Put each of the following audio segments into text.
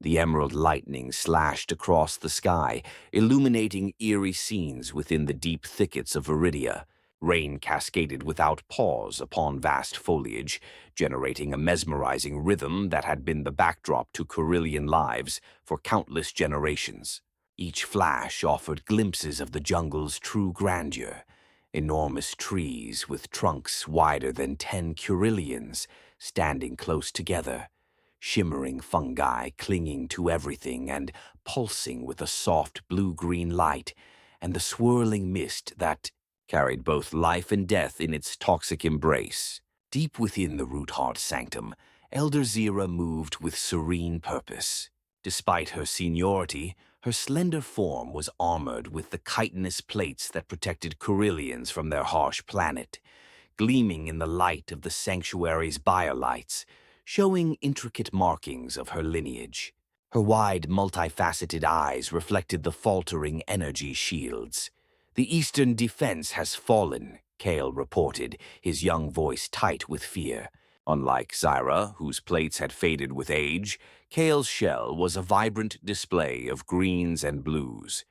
The emerald lightning slashed across the sky, illuminating eerie scenes within the deep thickets of Viridia. Rain cascaded without pause upon vast foliage, generating a mesmerizing rhythm that had been the backdrop to Carillion lives for countless generations. Each flash offered glimpses of the jungle's true grandeur. Enormous trees with trunks wider than 10 Carillions standing close together, shimmering fungi clinging to everything and pulsing with a soft blue-green light, and the swirling mist that carried both life and death in its toxic embrace. Deep within the Root-Heart Sanctum, Elder Zira moved with serene purpose. Despite her seniority, her slender form was armored with the chitinous plates that protected Carillions from their harsh planet, gleaming in the light of the sanctuary's biolights, showing intricate markings of her lineage. Her wide, multifaceted eyes reflected the faltering energy shields. "The eastern defense has fallen," Kale reported, his young voice tight with fear. Unlike Zyra, whose plates had faded with age, Kale's shell was a vibrant display of greens and blues.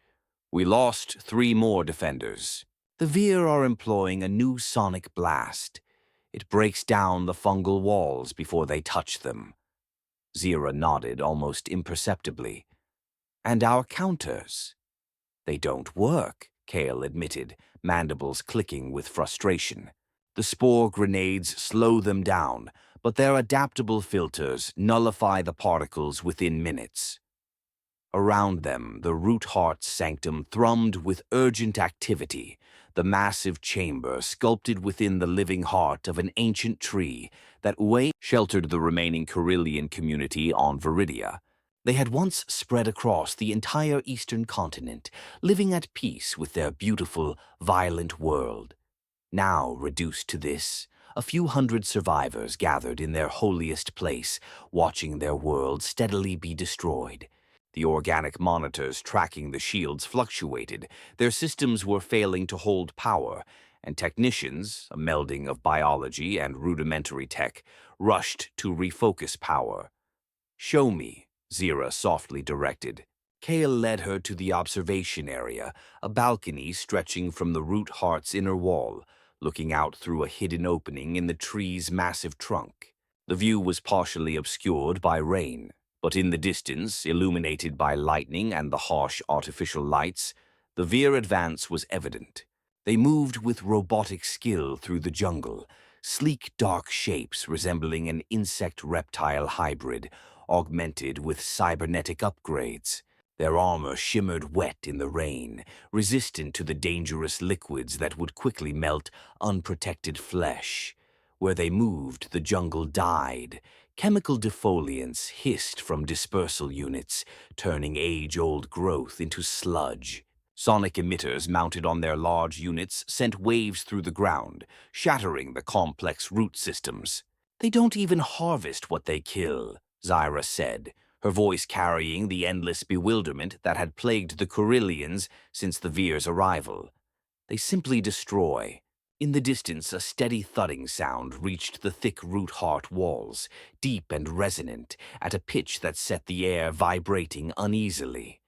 "We lost 3 more defenders. The Veer are employing a new sonic blast. It breaks down the fungal walls before they touch them." Zira nodded almost imperceptibly. "And our counters?" "They don't work," Kale admitted, mandibles clicking with frustration. "The spore grenades slow them down, but their adaptable filters nullify the particles within minutes." Around them, the Root-Heart Sanctum thrummed with urgent activity, the massive chamber sculpted within the living heart of an ancient tree that sheltered the remaining Carillion community on Viridia. They had once spread across the entire eastern continent, living at peace with their beautiful, violent world. Now reduced to this, a few hundred survivors gathered in their holiest place, watching their world steadily be destroyed. The organic monitors tracking the shields fluctuated, their systems were failing to hold power, and technicians, a melding of biology and rudimentary tech, rushed to refocus power. "Show me," Zira softly directed. Kale led her to the observation area, a balcony stretching from the Root-Heart's inner wall, looking out through a hidden opening in the tree's massive trunk. The view was partially obscured by rain, but in the distance, illuminated by lightning and the harsh artificial lights, the Veer advance was evident. They moved with robotic skill through the jungle, sleek dark shapes resembling an insect-reptile hybrid, augmented with cybernetic upgrades. Their armor shimmered wet in the rain, resistant to the dangerous liquids that would quickly melt unprotected flesh. Where they moved, the jungle died. Chemical defoliants hissed from dispersal units, turning age-old growth into sludge. Sonic emitters mounted on their large units sent waves through the ground, shattering the complex root systems. "They don't even harvest what they kill," Zyra said, her voice carrying the endless bewilderment that had plagued the Carillions since the Veer's arrival. "They simply destroy." In the distance, a steady thudding sound reached the thick Root-Heart walls, deep and resonant, at a pitch that set the air vibrating uneasily.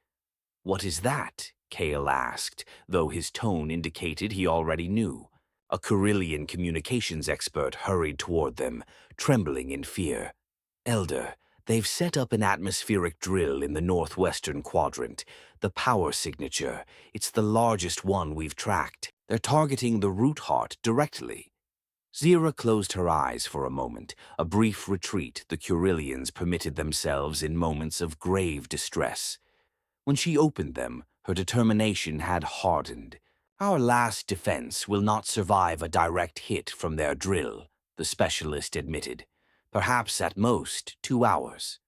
"What is that?" Kale asked, though his tone indicated he already knew. A Carillion communications expert hurried toward them, trembling in fear. "Elder, they've set up an atmospheric drill in the northwestern quadrant. The power signature. It's the largest one we've tracked. They're targeting the Root-Heart directly." Zira closed her eyes for a moment, a brief retreat the Carillions permitted themselves in moments of grave distress. When she opened them, her determination had hardened. "Our last defense will not survive a direct hit from their drill," the specialist admitted. "Perhaps at most 2 hours."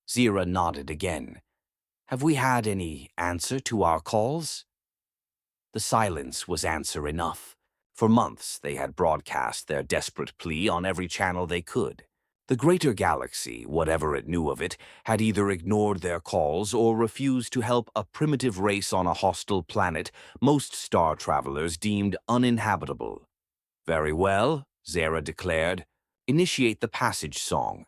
Zira nodded again. "Have we had any answer to our calls?" The silence was answer enough. For months they had broadcast their desperate plea on every channel they could. The greater galaxy, whatever it knew of it, had either ignored their calls or refused to help a primitive race on a hostile planet most star travelers deemed uninhabitable. "Very well," Zara declared. "Initiate the passage song."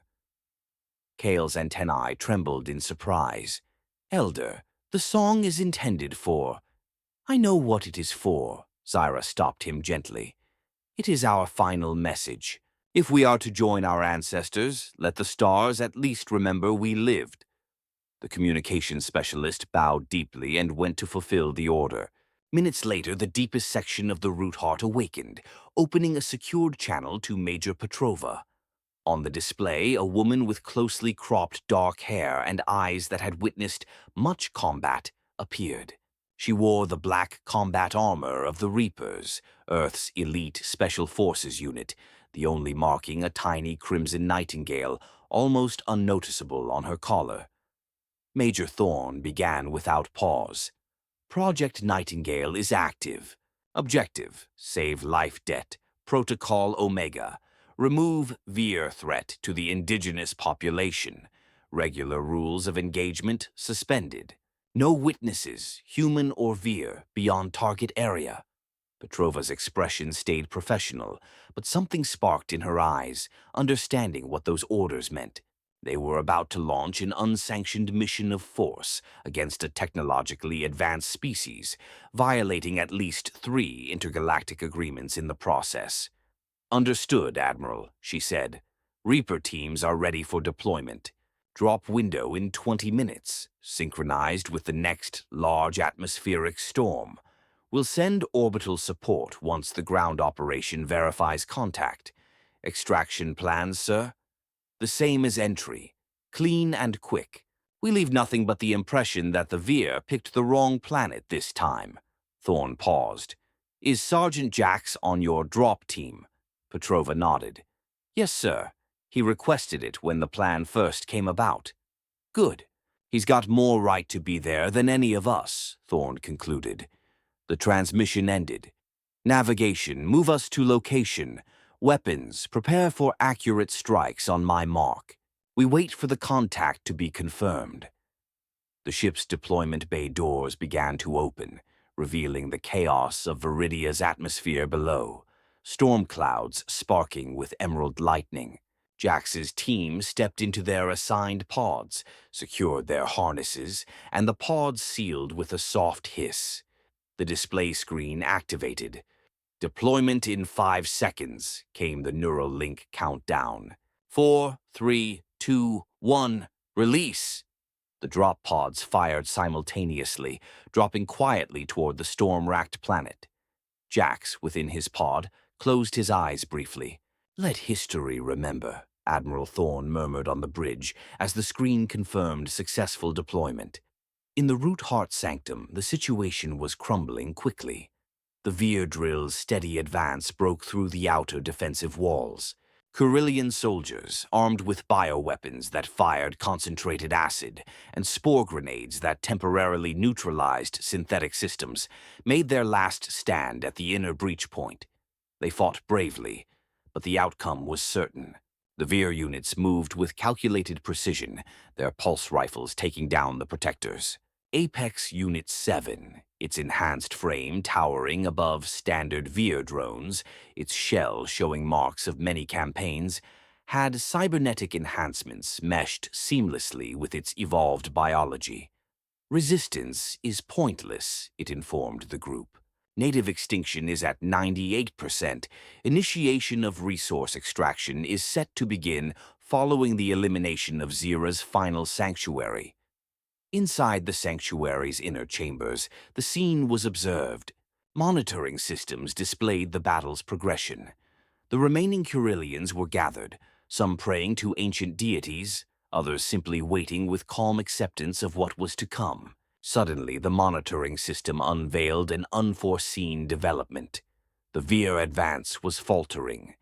Kale's antennae trembled in surprise. Elder, the song is intended for— I know what it is for, Zyra stopped him gently. It is our final message. If we are to join our ancestors, let the stars at least remember we lived. The communications specialist bowed deeply and went to fulfill the order. Minutes later, the deepest section of the root heart awakened, opening a secured channel to Major Petrova. On the display, a woman with closely cropped dark hair and eyes that had witnessed much combat appeared. She wore the black combat armor of the Reapers, Earth's elite special forces unit, the only marking a tiny crimson nightingale, almost unnoticeable on her collar. Major Thorne began without pause. Project Nightingale is active. Objective: save life debt. Protocol Omega: remove Veer threat to the indigenous population. Regular rules of engagement suspended. No witnesses, human or Veer, beyond target area. Petrova's expression stayed professional, but something sparked in her eyes, understanding what those orders meant. They were about to launch an unsanctioned mission of force against a technologically advanced species, violating at least 3 intergalactic agreements in the process. Understood, Admiral, she said. Reaper teams are ready for deployment. Drop window in 20 minutes, synchronized with the next large atmospheric storm. We'll send orbital support once the ground operation verifies contact. Extraction plans, sir? The same as entry. Clean and quick. We leave nothing but the impression that the Veer picked the wrong planet this time. Thorne paused. Is Sergeant Jax on your drop team? Petrova nodded. Yes, sir. He requested it when the plan first came about. Good. He's got more right to be there than any of us, Thorne concluded. The transmission ended. Navigation, move us to location. Weapons, prepare for accurate strikes on my mark. We wait for the contact to be confirmed. The ship's deployment bay doors began to open, revealing the chaos of Viridia's atmosphere below. Storm clouds sparking with emerald lightning. Jax's team stepped into their assigned pods, secured their harnesses, and the pods sealed with a soft hiss. The display screen activated. Deployment in 5 seconds, came the neural link countdown. 4, 3, 2, 1, release! The drop pods fired simultaneously, dropping quietly toward the storm-racked planet. Jax, within his pod, closed his eyes briefly. Let history remember, Admiral Thorne murmured on the bridge as the screen confirmed successful deployment. In the root heart sanctum, the situation was crumbling quickly. The Veer drill's steady advance broke through the outer defensive walls. Kurillian soldiers, armed with bioweapons that fired concentrated acid and spore grenades that temporarily neutralized synthetic systems, made their last stand at the inner breach point. They fought bravely, but the outcome was certain. The Veer units moved with calculated precision, their pulse rifles taking down the protectors. Apex Unit 7, its enhanced frame towering above standard Veer drones, its shell showing marks of many campaigns, had cybernetic enhancements meshed seamlessly with its evolved biology. Resistance is pointless, it informed the group. Native extinction is at 98%. Initiation of resource extraction is set to begin following the elimination of Zira's final sanctuary. Inside the sanctuary's inner chambers, the scene was observed. Monitoring systems displayed the battle's progression. The remaining Kurillians were gathered, some praying to ancient deities, others simply waiting with calm acceptance of what was to come. Suddenly, the monitoring system unveiled an unforeseen development. The Veer advance was faltering.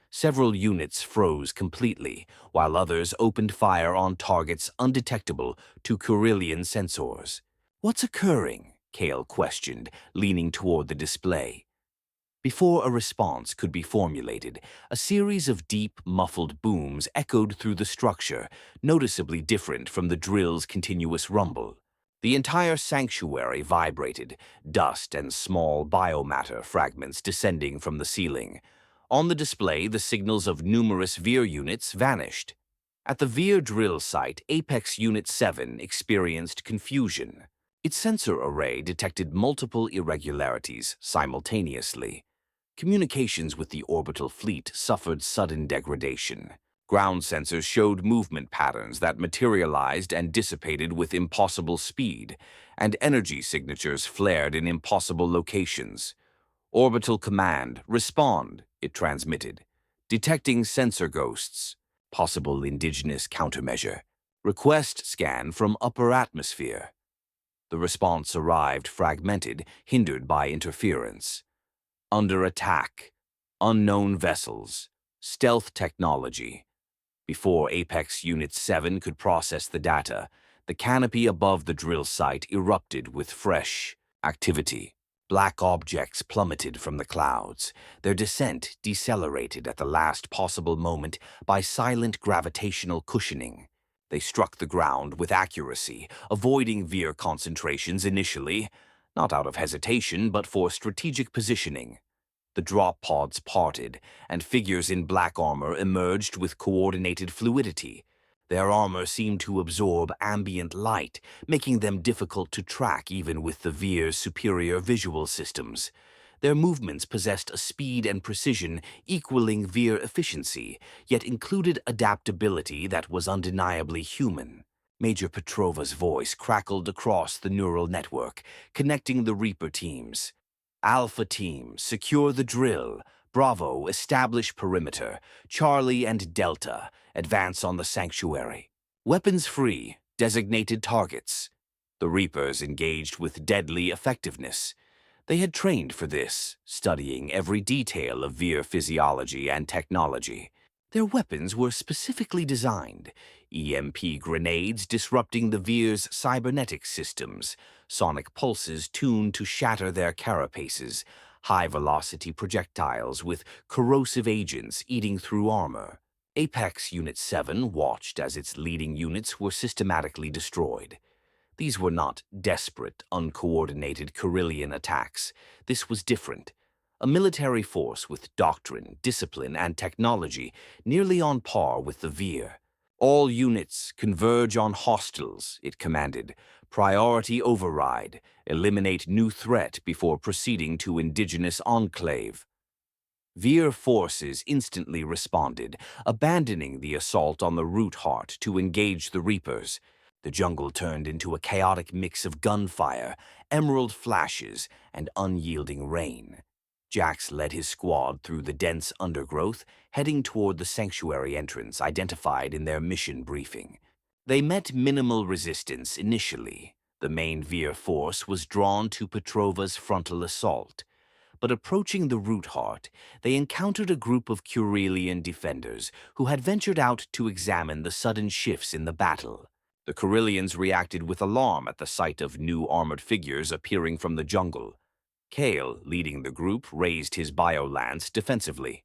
Several units froze completely, while others opened fire on targets undetectable to Kurillian sensors. What's occurring? Kale questioned, leaning toward the display. Before a response could be formulated, a series of deep, muffled booms echoed through the structure, noticeably different from the drill's continuous rumble. The entire sanctuary vibrated, dust and small biomatter fragments descending from the ceiling. On the display, the signals of numerous Veer units vanished. At the Veer drill site, Apex Unit 7 experienced confusion. Its sensor array detected multiple irregularities simultaneously. Communications with the orbital fleet suffered sudden degradation. Ground sensors showed movement patterns that materialized and dissipated with impossible speed, and energy signatures flared in impossible locations. Orbital command, respond, it transmitted. Detecting sensor ghosts. Possible indigenous countermeasure. Request scan from upper atmosphere. The response arrived fragmented, hindered by interference. Under attack. Unknown vessels. Stealth technology. Before Apex Unit 7 could process the data, the canopy above the drill site erupted with fresh activity. Black objects plummeted from the clouds. Their descent decelerated at the last possible moment by silent gravitational cushioning. They struck the ground with accuracy, avoiding Veer concentrations initially, not out of hesitation but for strategic positioning. The drop pods parted, and figures in black armor emerged with coordinated fluidity. Their armor seemed to absorb ambient light, making them difficult to track even with the Veer's superior visual systems. Their movements possessed a speed and precision equaling Veer efficiency, yet included adaptability that was undeniably human. Major Petrova's voice crackled across the neural network, connecting the Reaper teams. Alpha Team, secure the drill. Bravo, establish perimeter. Charlie and Delta, advance on the sanctuary. Weapons free, designated targets. The Reapers engaged with deadly effectiveness. They had trained for this, studying every detail of Veer physiology and technology. Their weapons were specifically designed, EMP grenades disrupting the Veer's cybernetic systems, sonic pulses tuned to shatter their carapaces, high-velocity projectiles with corrosive agents eating through armor. Apex Unit 7 watched as its leading units were systematically destroyed. These were not desperate, uncoordinated Carillion attacks. This was different. A military force with doctrine, discipline, and technology nearly on par with the Veer. All units converge on hostiles, it commanded. Priority override. Eliminate new threat before proceeding to indigenous enclave. Veer forces instantly responded, abandoning the assault on the root heart to engage the Reapers. The jungle turned into a chaotic mix of gunfire, emerald flashes, and unyielding rain. Jax led his squad through the dense undergrowth, heading toward the sanctuary entrance identified in their mission briefing. They met minimal resistance initially. The main Veer force was drawn to Petrova's frontal assault. But approaching the root heart, they encountered a group of Carillion defenders who had ventured out to examine the sudden shifts in the battle. The Carillions reacted with alarm at the sight of new armored figures appearing from the jungle. Kale, leading the group, raised his bio-lance defensively.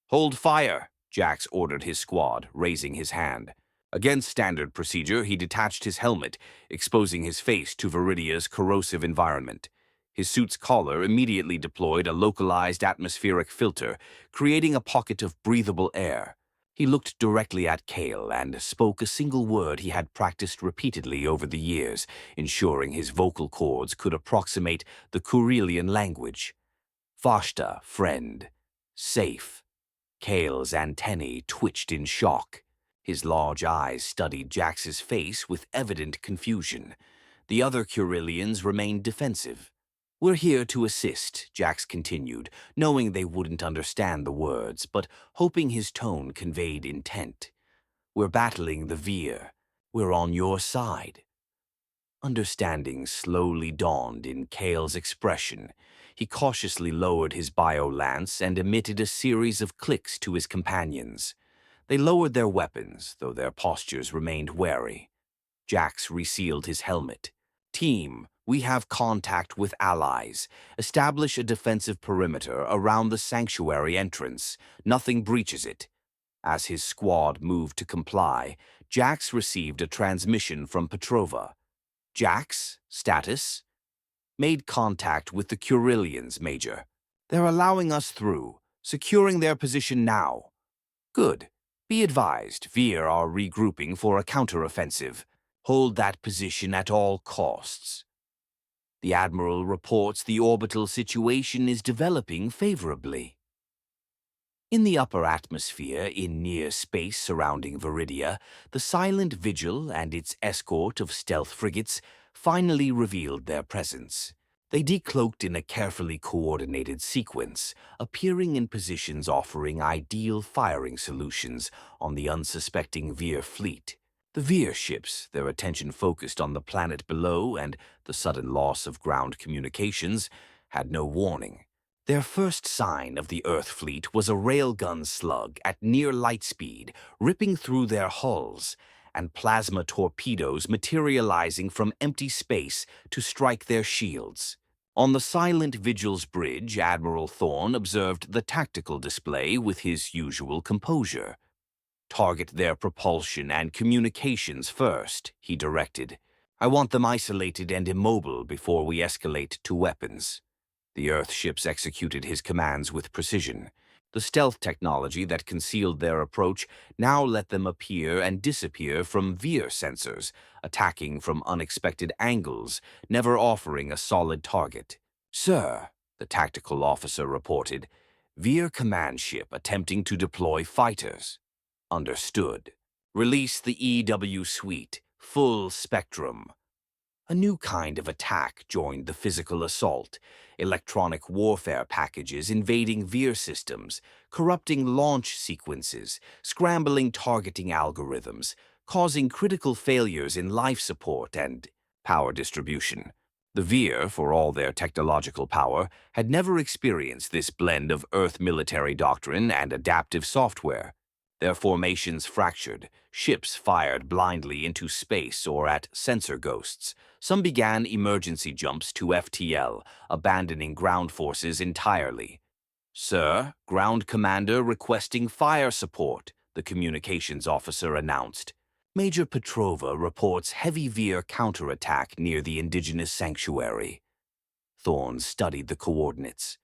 "Hold fire," Jax ordered his squad, raising his hand. Against standard procedure, he detached his helmet, exposing his face to Viridia's corrosive environment. His suit's collar immediately deployed a localized atmospheric filter, creating a pocket of breathable air. He looked directly at Kale and spoke a single word he had practiced repeatedly over the years, ensuring his vocal cords could approximate the Carillion language. "Vashta, friend. Safe." Kale's antennae twitched in shock. His large eyes studied Jax's face with evident confusion. The other Carillions remained defensive. "We're here to assist," Jax continued, knowing they wouldn't understand the words, but hoping his tone conveyed intent. "We're battling the Veer. We're on your side." Understanding slowly dawned in Kale's expression. He cautiously lowered his bio-lance and emitted a series of clicks to his companions. They lowered their weapons, though their postures remained wary. Jax resealed his helmet. "Team, we have contact with allies. Establish a defensive perimeter around the sanctuary entrance. Nothing breaches it." As his squad moved to comply, Jax received a transmission from Petrova. "Jax, status?" "Made contact with the Carillions, Major. They're allowing us through, securing their position now." "Good. Be advised, Veer are regrouping for a counteroffensive. Hold that position at all costs. The Admiral reports the orbital situation is developing favorably. In the upper atmosphere in near space surrounding Viridia, the silent Vigil and its escort of stealth frigates finally revealed their presence. They decloaked in a carefully coordinated sequence, appearing in positions offering ideal firing solutions on the unsuspecting Veer fleet. The Veer ships, their attention focused on the planet below and the sudden loss of ground communications, had no warning. Their first sign of the Earth fleet was a railgun slug at near light speed, ripping through their hulls, and plasma torpedoes materializing from empty space to strike their shields. On the silent Vigil's bridge, Admiral Thorne observed the tactical display with his usual composure. "Target their propulsion and communications first," he directed. "I want them isolated and immobile before we escalate to weapons." The Earth ships executed his commands with precision. The stealth technology that concealed their approach now let them appear and disappear from Veer sensors, attacking from unexpected angles, never offering a solid target. "Sir," the tactical officer reported, "Veer command ship attempting to deploy fighters." "Understood. Release the EW suite, full spectrum." A new kind of attack joined the physical assault, electronic warfare packages invading Veer systems, corrupting launch sequences, scrambling targeting algorithms, causing critical failures in life support and power distribution. The Veer, for all their technological power, had never experienced this blend of Earth military doctrine and adaptive software. Their formations fractured, ships fired blindly into space or at sensor ghosts. Some began emergency jumps to FTL, abandoning ground forces entirely. "Sir, ground commander requesting fire support," the communications officer announced. "Major Petrova reports heavy Veer counterattack near the indigenous sanctuary." Thorne studied the coordinates.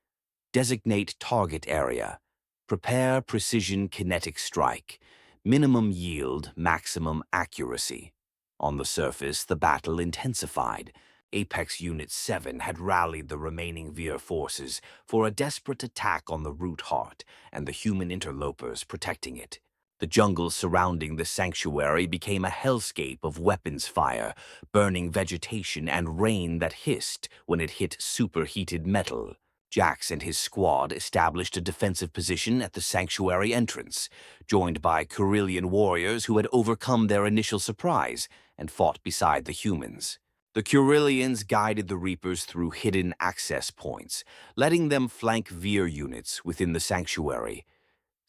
"Designate target area. Prepare precision kinetic strike. Minimum yield, maximum accuracy." On the surface, the battle intensified. Apex Unit 7 had rallied the remaining Veer forces for a desperate attack on the root heart and the human interlopers protecting it. The jungle surrounding the sanctuary became a hellscape of weapons fire, burning vegetation and rain that hissed when it hit superheated metal. Jax and his squad established a defensive position at the sanctuary entrance, joined by Carillion warriors who had overcome their initial surprise and fought beside the humans. The Carillions guided the Reapers through hidden access points, letting them flank Veer units within the sanctuary.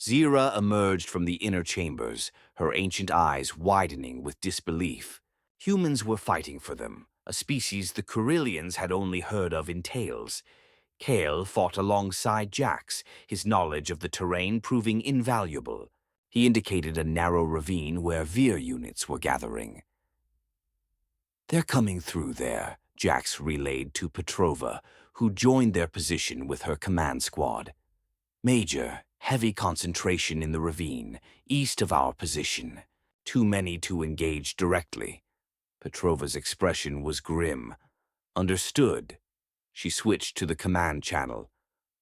Zira emerged from the inner chambers, her ancient eyes widening with disbelief. Humans were fighting for them, a species the Carillions had only heard of in tales. Kale fought alongside Jax, his knowledge of the terrain proving invaluable. He indicated a narrow ravine where Veer units were gathering. "They're coming through there," Jax relayed to Petrova, who joined their position with her command squad. "Major, heavy concentration in the ravine, east of our position. Too many to engage directly." Petrova's expression was grim. "Understood." She switched to the command channel.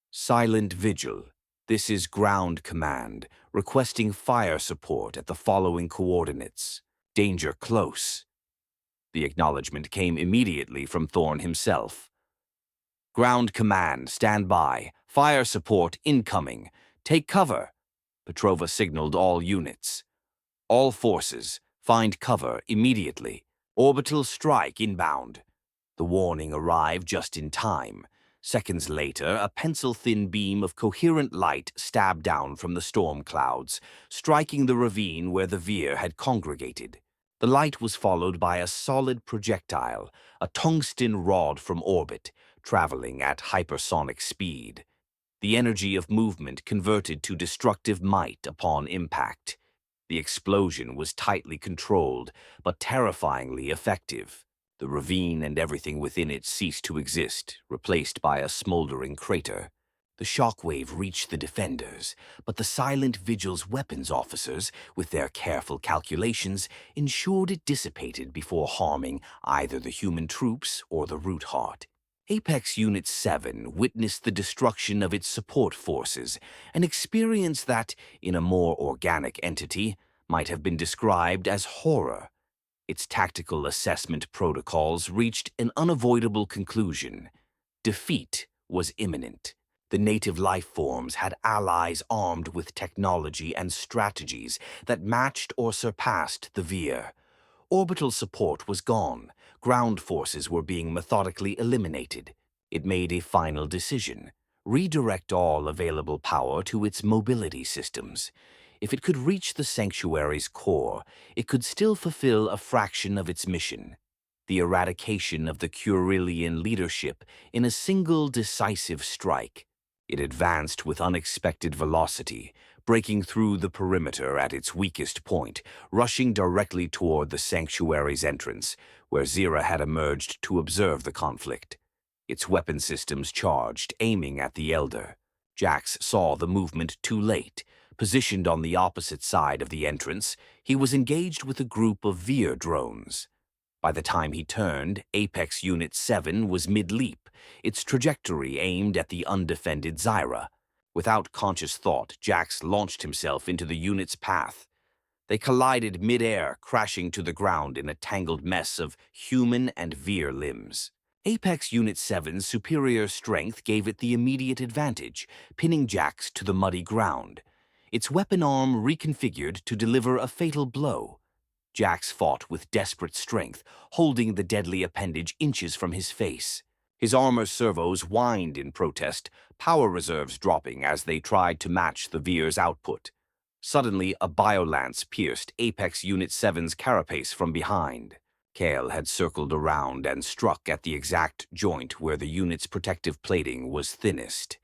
"Silent Vigil. This is ground command, requesting fire support at the following coordinates. Danger close." The acknowledgement came immediately from Thorne himself. "Ground command, stand by. Fire support incoming. Take cover." Petrova signaled all units. "All forces, find cover immediately. Orbital strike inbound." The warning arrived just in time. Seconds later, a pencil-thin beam of coherent light stabbed down from the storm clouds, striking the ravine where the Veer had congregated. The light was followed by a solid projectile, a tungsten rod from orbit, traveling at hypersonic speed. The energy of movement converted to destructive might upon impact. The explosion was tightly controlled, but terrifyingly effective. The ravine and everything within it ceased to exist, replaced by a smoldering crater. The shockwave reached the defenders, but the silent vigil's weapons officers, with their careful calculations, ensured it dissipated before harming either the human troops or the root heart. Apex Unit 7 witnessed the destruction of its support forces, an experience that, in a more organic entity, might have been described as horror. Its tactical assessment protocols reached an unavoidable conclusion. Defeat was imminent. The native life forms had allies armed with technology and strategies that matched or surpassed the Vir. Orbital support was gone. Ground forces were being methodically eliminated. It made a final decision: redirect all available power to its mobility systems. If it could reach the sanctuary's core, it could still fulfill a fraction of its mission: the eradication of the Curillian leadership in a single decisive strike. It advanced with unexpected velocity, breaking through the perimeter at its weakest point, rushing directly toward the sanctuary's entrance, where Zira had emerged to observe the conflict. Its weapon systems charged, aiming at the Elder. Jax saw the movement too late. Positioned on the opposite side of the entrance, he was engaged with a group of Vir drones. By the time he turned, Apex Unit 7 was mid-leap, its trajectory aimed at the undefended Zyra. Without conscious thought, Jax launched himself into the unit's path. They collided mid-air, crashing to the ground in a tangled mess of human and Vir limbs. Apex Unit 7's superior strength gave it the immediate advantage, pinning Jax to the muddy ground. Its weapon arm reconfigured to deliver a fatal blow. Jax fought with desperate strength, holding the deadly appendage inches from his face. His armor servos whined in protest, power reserves dropping as they tried to match the Vir's output. Suddenly, a biolance pierced Apex Unit 7's carapace from behind. Kale had circled around and struck at the exact joint where the unit's protective plating was thinnest.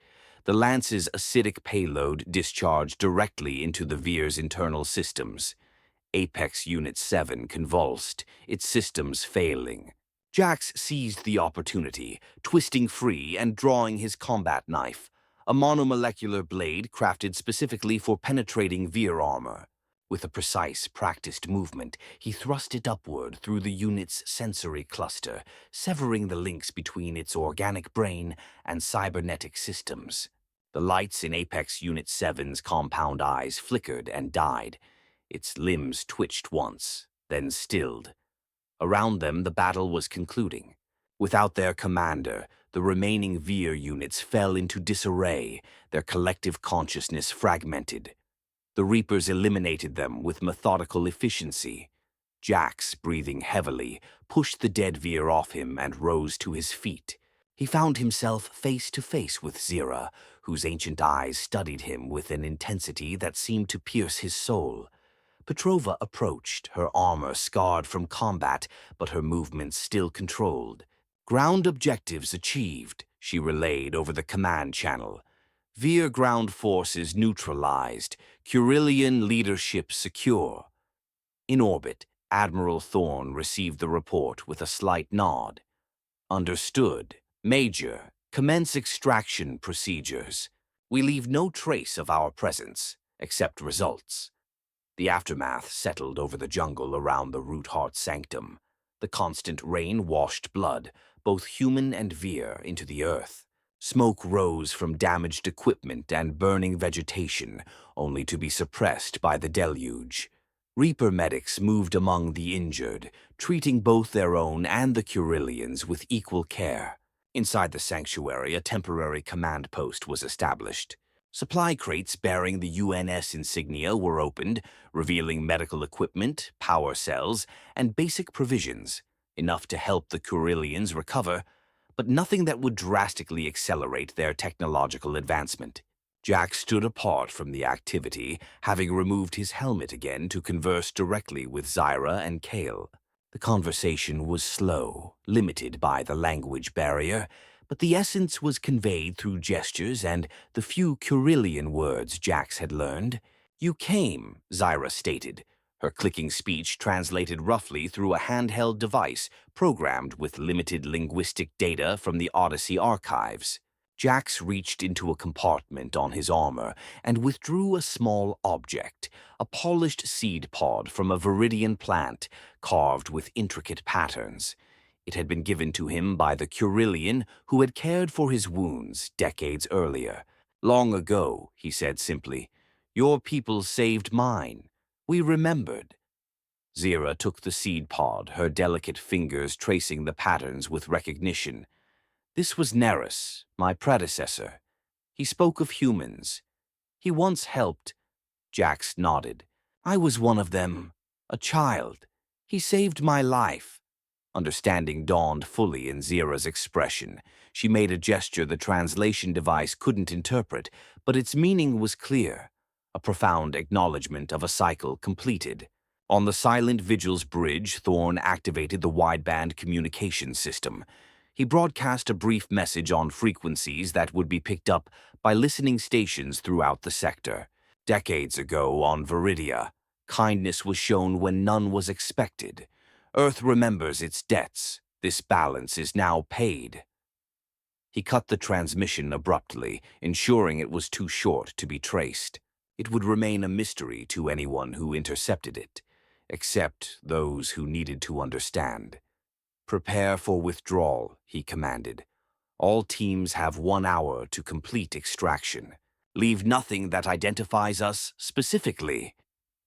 The lance's acidic payload discharged directly into the Vir's internal systems. Apex Unit 7 convulsed, its systems failing. Jax seized the opportunity, twisting free and drawing his combat knife, a monomolecular blade crafted specifically for penetrating Vir armor. With a precise, practiced movement, he thrust it upward through the unit's sensory cluster, severing the links between its organic brain and cybernetic systems. The lights in Apex Unit 7's compound eyes flickered and died. Its limbs twitched once, then stilled. Around them, the battle was concluding. Without their commander, the remaining Vir units fell into disarray, their collective consciousness fragmented. The Reapers eliminated them with methodical efficiency. Jax, breathing heavily, pushed the dead Vir off him and rose to his feet. He found himself face to face with Zira, whose ancient eyes studied him with an intensity that seemed to pierce his soul. Petrova approached, her armor scarred from combat, but her movements still controlled. Ground objectives achieved, she relayed over the command channel. Vir ground forces neutralized, Curillian leadership secure. In orbit, Admiral Thorne received the report with a slight nod. Understood. Major, commence extraction procedures. We leave no trace of our presence, except results. The aftermath settled over the jungle around the Root Heart Sanctum. The constant rain washed blood, both human and Vir, into the earth. Smoke rose from damaged equipment and burning vegetation, only to be suppressed by the deluge. Reaper medics moved among the injured, treating both their own and the Curillians with equal care. Inside the sanctuary, a temporary command post was established. Supply crates bearing the UNS insignia were opened, revealing medical equipment, power cells, and basic provisions, enough to help the Curillians recover, but nothing that would drastically accelerate their technological advancement. Jack stood apart from the activity, having removed his helmet again to converse directly with Zyra and Kale. The conversation was slow, limited by the language barrier, but the essence was conveyed through gestures and the few Curillian words Jax had learned. "You came," Zyra stated, her clicking speech translated roughly through a handheld device programmed with limited linguistic data from the Odyssey archives. Jax reached into a compartment on his armor and withdrew a small object, a polished seed pod from a viridian plant carved with intricate patterns. It had been given to him by the Curillian who had cared for his wounds decades earlier. "Long ago," he said simply, "your people saved mine. We remembered." Zira took the seed pod, her delicate fingers tracing the patterns with recognition. "This was Neris, my predecessor. He spoke of humans. He once helped." Jax nodded. "I was one of them, a child. He saved my life." Understanding dawned fully in Zira's expression. She made a gesture the translation device couldn't interpret, but its meaning was clear, a profound acknowledgement of a cycle completed. On the Silent Vigil's bridge, Thorn activated the wideband communication system. He broadcast a brief message on frequencies that would be picked up by listening stations throughout the sector. Decades ago on Viridia, kindness was shown when none was expected. Earth remembers its debts. This balance is now paid. He cut the transmission abruptly, ensuring it was too short to be traced. It would remain a mystery to anyone who intercepted it, except those who needed to understand. "Prepare for withdrawal," he commanded. "All teams have 1 hour to complete extraction. Leave nothing that identifies us specifically."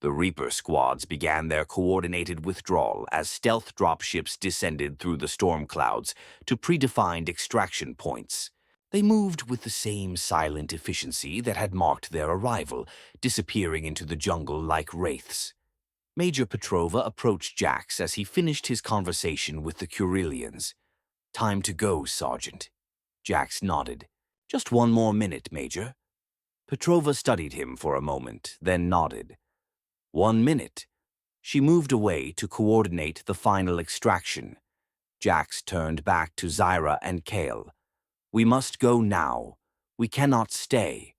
The Reaper squads began their coordinated withdrawal as stealth dropships descended through the storm clouds to predefined extraction points. They moved with the same silent efficiency that had marked their arrival, disappearing into the jungle like wraiths. Major Petrova approached Jax as he finished his conversation with the Curillians. "Time to go, Sergeant." Jax nodded. "Just 1 more minute, Major." Petrova studied him for a moment, then nodded. 1 minute. She moved away to coordinate the final extraction. Jax turned back to Zira and Kale. "We must go now. We cannot stay."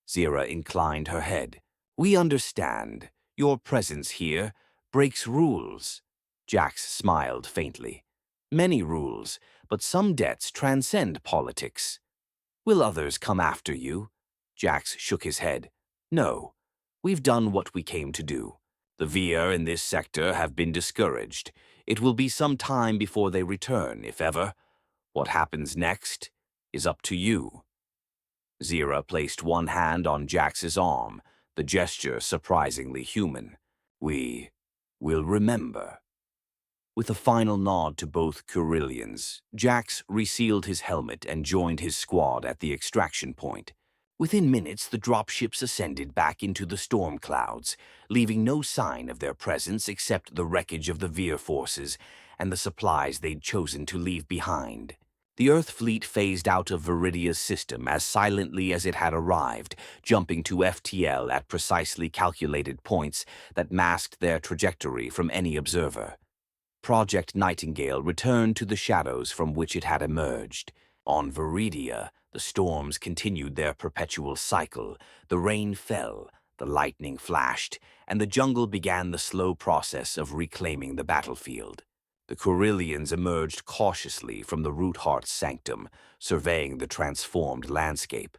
Zira inclined her head. "We understand. Your presence here breaks rules." Jax smiled faintly. "Many rules, but some debts transcend politics." "Will others come after you?" Jax shook his head. "No. We've done what we came to do. The Via in this sector have been discouraged. It will be some time before they return, if ever. What happens next is up to you." Zira placed one hand on Jax's arm, the gesture surprisingly human. "We will remember." With a final nod to both Curillians, Jax resealed his helmet and joined his squad at the extraction point. Within minutes, the dropships ascended back into the storm clouds, leaving no sign of their presence except the wreckage of the Veer forces and the supplies they'd chosen to leave behind. The Earth fleet phased out of Viridia's system as silently as it had arrived, jumping to FTL at precisely calculated points that masked their trajectory from any observer. Project Nightingale returned to the shadows from which it had emerged. On Viridia, the storms continued their perpetual cycle. The rain fell, the lightning flashed, and the jungle began the slow process of reclaiming the battlefield. The Curillians emerged cautiously from the Root-Heart's sanctum, surveying the transformed landscape.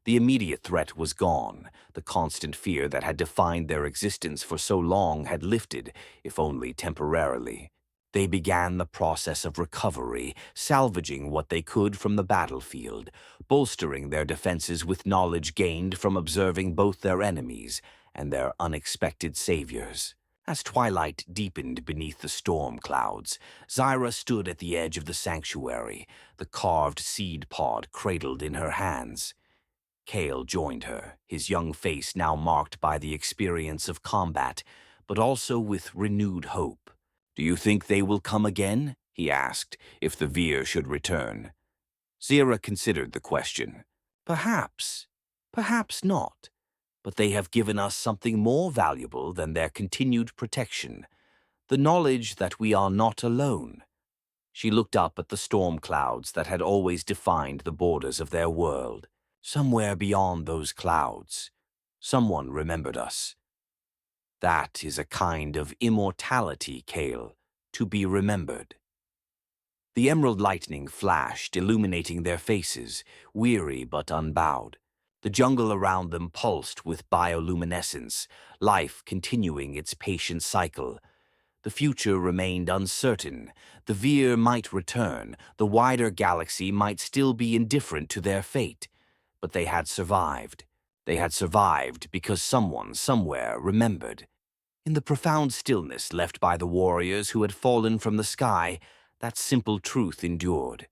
The immediate threat was gone. The constant fear that had defined their existence for so long had lifted, if only temporarily. They began the process of recovery, salvaging what they could from the battlefield, bolstering their defenses with knowledge gained from observing both their enemies and their unexpected saviors. As twilight deepened beneath the storm clouds, Zira stood at the edge of the sanctuary, the carved seed pod cradled in her hands. Kale joined her, his young face now marked by the experience of combat, but also with renewed hope. "Do you think they will come again?" he asked, "if the Veer should return?" Zira considered the question. "Perhaps. Perhaps not. But they have given us something more valuable than their continued protection, the knowledge that we are not alone." She looked up at the storm clouds that had always defined the borders of their world. Somewhere beyond those clouds, someone remembered us. That is a kind of immortality, Kale, to be remembered. The emerald lightning flashed, illuminating their faces, weary but unbowed. The jungle around them pulsed with bioluminescence, life continuing its patient cycle. The future remained uncertain. The Veer might return, the wider galaxy might still be indifferent to their fate. But they had survived. They had survived because someone, somewhere, remembered. In the profound stillness left by the warriors who had fallen from the sky, that simple truth endured.